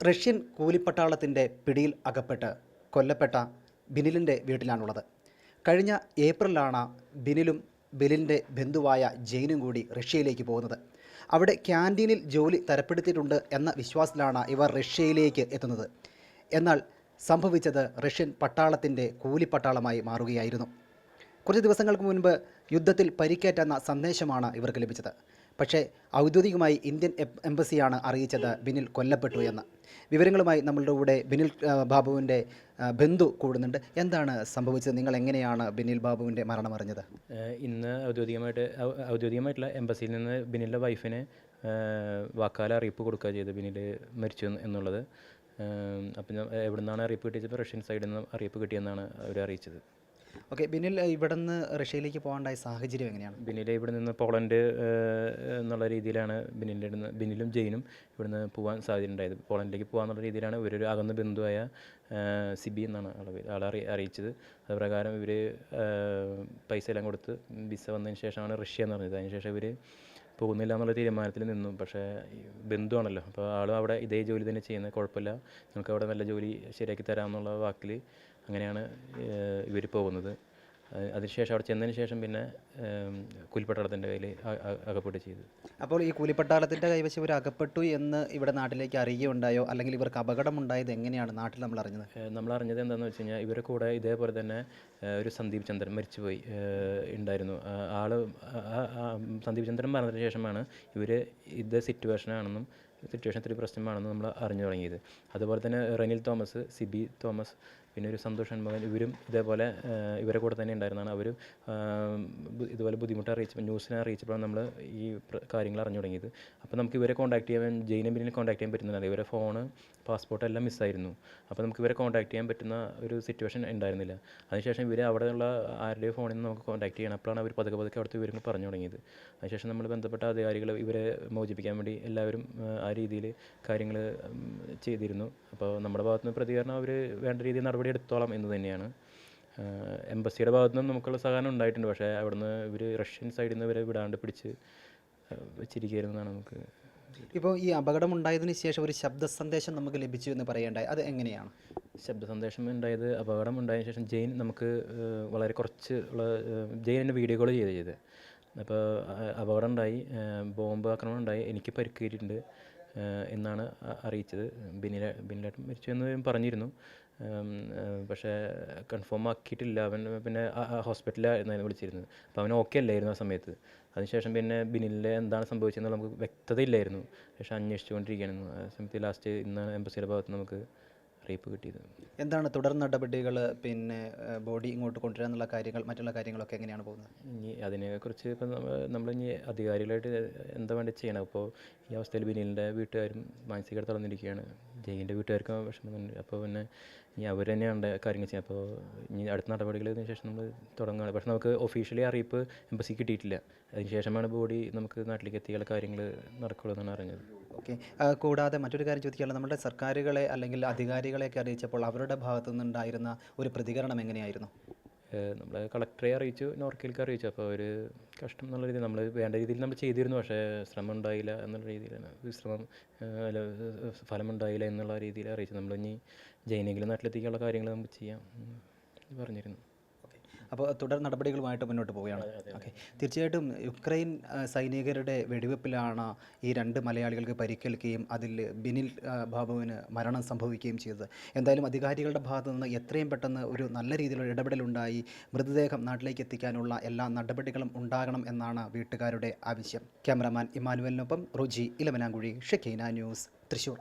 Russian കൂലിപ്പട്ടാളത്തിൻ്റെ പിടിയിൽ അകപ്പെട്ട് കൊല്ലപ്പെട്ട ബിനിലിൻ്റെ വീട്ടിലാണുള്ളത്. കഴിഞ്ഞ ഏപ്രിലാണ് ബിനിലും ബിനിലിൻ്റെ ബന്ധുവായ ജെയിനും കൂടി റഷ്യയിലേക്ക് പോകുന്നത്. അവിടെ ക്യാൻറ്റീനിൽ ജോലി തരപ്പെടുത്തിയിട്ടുണ്ട് എന്ന വിശ്വാസത്തിലാണ് ഇവർ റഷ്യയിലേക്ക് എത്തുന്നത്. എന്നാൽ സംഭവിച്ചത് റഷ്യൻ പട്ടാളത്തിൻ്റെ കൂലിപ്പട്ടാളമായി മാറുകയായിരുന്നു. കുറച്ച് ദിവസങ്ങൾക്ക് മുൻപ് യുദ്ധത്തിൽ പരിക്കേറ്റെന്ന സന്ദേശമാണ് ഇവർക്ക് ലഭിച്ചത്. പക്ഷേ ഔദ്യോഗികമായി ഇന്ത്യൻ എംബസിയാണ് അറിയിച്ചത് ബിനിൽ കൊല്ലപ്പെട്ടു എന്ന്. വിവരങ്ങളുമായി നമ്മളുടെ കൂടെ ബിനിൽ ബാബുവിൻ്റെ ബന്ധു കൂടുന്നുണ്ട്. എന്താണ് സംഭവിച്ചത്? നിങ്ങൾ എങ്ങനെയാണ് ബിനിൽ ബാബുവിൻ്റെ മരണം അറിഞ്ഞത്? ഇന്ന് ഔദ്യോഗികമായിട്ടുള്ള എംബസിയിൽ നിന്ന് ബിനിലിൻ്റെ വൈഫിന് വാക്കാല അറിയിപ്പ് കൊടുക്കുക ചെയ്ത് ബിനിൽ മരിച്ചു എന്നുള്ളത്. അപ്പം എവിടെ നിന്നാണ് അറിയിപ്പ് കിട്ടിയത്? റഷ്യൻ സൈഡിൽ നിന്ന് അറിയിപ്പ് കിട്ടിയെന്നാണ് അവർ അറിയിച്ചത്. ഓക്കെ, ബിനിൽ ഇവിടെ നിന്ന് റഷ്യയിലേക്ക് പോകാണ്ടായ സാഹചര്യം എങ്ങനെയാണ്? ബിനിൽ ഇവിടെ നിന്ന് പോളണ്ട് എന്നുള്ള രീതിയിലാണ് ബിനിലും ജെയിനും ഇവിടുന്ന് പോകാൻ സാധ്യതയുണ്ടായത്. പോളണ്ടിലേക്ക് പോകാന്നുള്ള രീതിയിലാണ് ഇവരൊരു അകന്ന ബന്ധുവായ സിബി എന്നാണ് ആളെ അറിയിച്ചത്. അതുപ്രകാരം ഇവർ പൈസ എല്ലാം കൊടുത്ത് വിസ വന്നതിന് ശേഷമാണ് റഷ്യ എന്ന് പറഞ്ഞത്. അതിനുശേഷം ഇവർ പോകുന്നില്ല എന്നുള്ള തീരുമാനത്തിൽ നിന്നു. പക്ഷേ ബന്ധുവാണല്ലോ, അപ്പോൾ ആളും അവിടെ ഇതേ ജോലി തന്നെ ചെയ്യുന്നത്, കുഴപ്പമില്ല, നമുക്ക് അവിടെ നല്ല ജോലി ശരിയാക്കി തരാമെന്നുള്ള വാക്കിൽ അങ്ങനെയാണ് ഇവർ പോകുന്നത്. അതിനുശേഷം അവിടെ ചെന്നതിന് ശേഷം പിന്നെ കൂലിപ്പട്ടാളത്തിൻ്റെ കയ്യിൽ അകപ്പെട്ട് ചെയ്തു. അപ്പോൾ ഈ കൂലിപ്പട്ടാളത്തിൻ്റെ കൈവശം ഇവർ അകപ്പെട്ടു എന്ന് ഇവിടെ നാട്ടിലേക്ക് അറിയുകയുണ്ടായോ, അല്ലെങ്കിൽ ഇവർക്ക് അപകടമുണ്ടായത് എങ്ങനെയാണ് നാട്ടിൽ നമ്മൾ അറിഞ്ഞത്? നമ്മൾ അറിഞ്ഞത് എന്താണെന്ന് വെച്ച് കഴിഞ്ഞാൽ ഇവരുടെ കൂടെ ഇതേപോലെ തന്നെ ഒരു സന്ദീപ് ചന്ദ്രൻ മരിച്ചുപോയി ഉണ്ടായിരുന്നു. സന്ദീപ് ചന്ദ്രൻ മരണത്തിന് ശേഷമാണ് ഇവർ ഇതേ സിറ്റുവേഷൻ ഇത്തിരി പ്രശ്നമാണെന്ന് നമ്മൾ അറിഞ്ഞു തുടങ്ങിയത്. അതുപോലെ തന്നെ റെനിൽ തോമസ്, സിബി തോമസ്, പിന്നെ ഒരു സന്തോഷ് ഷൺമുഖൻ, ഇവരും ഇതേപോലെ ഇവരെ കൂടെ തന്നെ ഉണ്ടായിരുന്നതാണ്. അവരും ഇതുപോലെ ബുദ്ധിമുട്ട് ന്യൂസിനെ അറിയിച്ചപ്പോഴാണ് നമ്മൾ ഈ കാര്യങ്ങൾ അറിഞ്ഞു തുടങ്ങിയത്. അപ്പോൾ നമുക്ക് ഇവരെ കോൺടാക്ട് ചെയ്യാൻ, ജെയിനും ബിനിനെ കോൺടാക്ട് ചെയ്യാൻ പറ്റുന്നില്ല. ഇവരെ ഫോണ്, പാസ്പോർട്ട് എല്ലാം മിസ്സായിരുന്നു. അപ്പോൾ നമുക്ക് ഇവരെ കോൺടാക്ട് ചെയ്യാൻ പറ്റുന്ന ഒരു സിറ്റുവേഷൻ ഉണ്ടായിരുന്നില്ല. അതിനുശേഷം ഇവർ അവിടെയുള്ള ആരുടെയോ ഫോണിൽ നിന്ന് നമുക്ക് കോൺടാക്ട് ചെയ്യണം. അപ്പോഴാണ് അവർ പതുക്കെ അവിടുത്തെ വിവരങ്ങൾ പറഞ്ഞു തുടങ്ങിയത്. അതിനുശേഷം നമ്മൾ ബന്ധപ്പെട്ട അധികാരികൾ ഇവരെ മോചിപ്പിക്കാൻ വേണ്ടി എല്ലാവരും ആ രീതിയിൽ കാര്യങ്ങൾ ചെയ്തിരുന്നു. അപ്പോൾ നമ്മുടെ ഭാഗത്തുനിന്ന് പ്രതികരണം അവർ വേണ്ട രീതിയിൽ നടപടി എടുത്തോളാം എന്ന് തന്നെയാണ്. എംബസിയുടെ ഭാഗത്തു നിന്നും നമുക്കുള്ള സഹകരണം ഉണ്ടായിട്ടുണ്ട്. പക്ഷേ അവിടുന്ന് ഇവർ റഷ്യൻ സൈഡിൽ നിന്ന് ഇവരെ വിടാണ്ട് പിടിച്ച് വെച്ചിരിക്കുകയായിരുന്നാണ് നമുക്ക്. ഇപ്പോൾ ഈ അപകടമുണ്ടായതിനു ശേഷം ഒരു ശബ്ദ സന്ദേശം നമുക്ക് ലഭിച്ചു എന്ന് പറയേണ്ടായി, അത് എങ്ങനെയാണ്? ശബ്ദ സന്ദേശം ഉണ്ടായത് അപകടം ഉണ്ടായതിനു ശേഷം ജെയിൻ നമുക്ക് വളരെ കുറച്ച് ജെയിൻ എൻ്റെ വീഡിയോ കോൾ ചെയ്തത്. അപ്പോൾ അപകടം ഉണ്ടായി, ബോംബ് ആക്രമണം ഉണ്ടായി, എനിക്ക് പരിക്കേറ്റിട്ടുണ്ട് എന്നാണ് അറിയിച്ചത്. ബിനിലേട്ടൻ മരിച്ചു എന്ന് പറഞ്ഞിരുന്നു. പക്ഷേ കൺഫേം ആക്കിയിട്ടില്ല. അവൻ പിന്നെ ഹോസ്പിറ്റലിലായിരുന്നു വിളിച്ചിരുന്നത്. അപ്പോൾ അവൻ ഓക്കെ അല്ലായിരുന്നു ആ സമയത്ത്. അതിനുശേഷം പിന്നെ ബിനിലിൻ്റെ എന്താണ് സംഭവിച്ചതെന്ന് നമുക്ക് വ്യക്തതയില്ലായിരുന്നു. പക്ഷേ അന്വേഷിച്ചുകൊണ്ടിരിക്കുകയായിരുന്നു. ആ സമയത്ത് ലാസ്റ്റ് ഇന്നാണ് എംബസിയുടെ ഭാഗത്ത് നമുക്ക് അറിയിപ്പ് കിട്ടിയത്. എന്താണ് തുടർ നടപടികൾ? പിന്നെ ബോഡി ഇങ്ങോട്ട് കൊണ്ടുവരാനുള്ള കാര്യങ്ങൾ, മറ്റുള്ള കാര്യങ്ങളൊക്കെ എങ്ങനെയാണ് പോകുന്നത്? ഇനി അതിനെക്കുറിച്ച് ഇപ്പം നമ്മളിനി അധികാരികളായിട്ട് എന്താ വേണ്ടി ചെയ്യണം? അപ്പോൾ ഈ അവസ്ഥയിൽ ബിനിലിൻ്റെ വീട്ടുകാരും മാനസികമായിട്ട് തളർന്നിരിക്കുകയാണ്, ജയിൻ്റെ വീട്ടുകാർക്കും വിഷമമുണ്ട്. അപ്പോൾ പിന്നെ ഇനി അവർ തന്നെയാണ് കാര്യങ്ങൾ ചെയ്യുക. അപ്പോൾ ഇനി അടുത്ത നടപടികളിന് ശേഷം നമ്മൾ തുടങ്ങുകയാണ്. പക്ഷേ നമുക്ക് ഒഫീഷ്യലി അറിയിപ്പ് എംബസി കിട്ടിയിട്ടില്ല. അതിനുശേഷമാണ് ബോഡി നമുക്ക് നാട്ടിലേക്ക് എത്തിയുള്ള കാര്യങ്ങൾ നടക്കുള്ളൂ എന്നാണ് അറിഞ്ഞത്. ഓക്കെ, കൂടാതെ മറ്റൊരു കാര്യം ചോദിക്കുകയാണ്, നമ്മുടെ സർക്കാരുകളെ അല്ലെങ്കിൽ അധികാരികളെയൊക്കെ അറിയിച്ചപ്പോൾ അവരുടെ ഭാഗത്തു നിന്നുണ്ടായിരുന്ന ഒരു പ്രതികരണം എങ്ങനെയായിരുന്നു? നമ്മൾ കളക്ടറെ അറിയിച്ചു, നോർക്കയിലേക്ക് അറിയിച്ചു. അപ്പോൾ ഒരു കഷ്ടം എന്നുള്ള രീതിയിൽ നമ്മൾ വേണ്ട രീതിയിൽ നമ്മൾ ചെയ്തിരുന്നു. പക്ഷേ ശ്രമം ഉണ്ടായില്ല എന്നുള്ള രീതിയിലാണ്, ഫലമുണ്ടായില്ല എന്നുള്ള രീതിയിൽ അറിയിച്ചു. നമ്മളിനി ജയിനെങ്കിലും നാട്ടിലെത്തിക്കാനുള്ള കാര്യങ്ങൾ നമുക്ക് ചെയ്യാം പറഞ്ഞിരുന്നു. അപ്പോൾ തുടർ നടപടികളുമായിട്ട് മുന്നോട്ട് പോവുകയാണ്. ഓക്കെ, തീർച്ചയായിട്ടും യുക്രൈൻ സൈനികരുടെ വെടിവെപ്പിലാണ് ഈ 2 മലയാളികൾക്ക് പരിക്കേൽക്കുകയും അതിൽ ബിനിൽ ബാബുവിന് മരണം സംഭവിക്കുകയും ചെയ്തത്. എന്തായാലും അധികാരികളുടെ ഭാഗത്തു നിന്ന് എത്രയും പെട്ടെന്ന് ഒരു നല്ല രീതിയിലുള്ള ഇടപെടലുണ്ടായി മൃതദേഹം നാട്ടിലേക്ക് എത്തിക്കാനുള്ള എല്ലാ നടപടികളും ഉണ്ടാകണം എന്നാണ് വീട്ടുകാരുടെ ആവശ്യം. ക്യാമറാമാൻ ഇമാനുവലിനൊപ്പം റുജി ഇലവനാങ്കുഴി, ഷെക്കീന ന്യൂസ്, തൃശ്ശൂർ.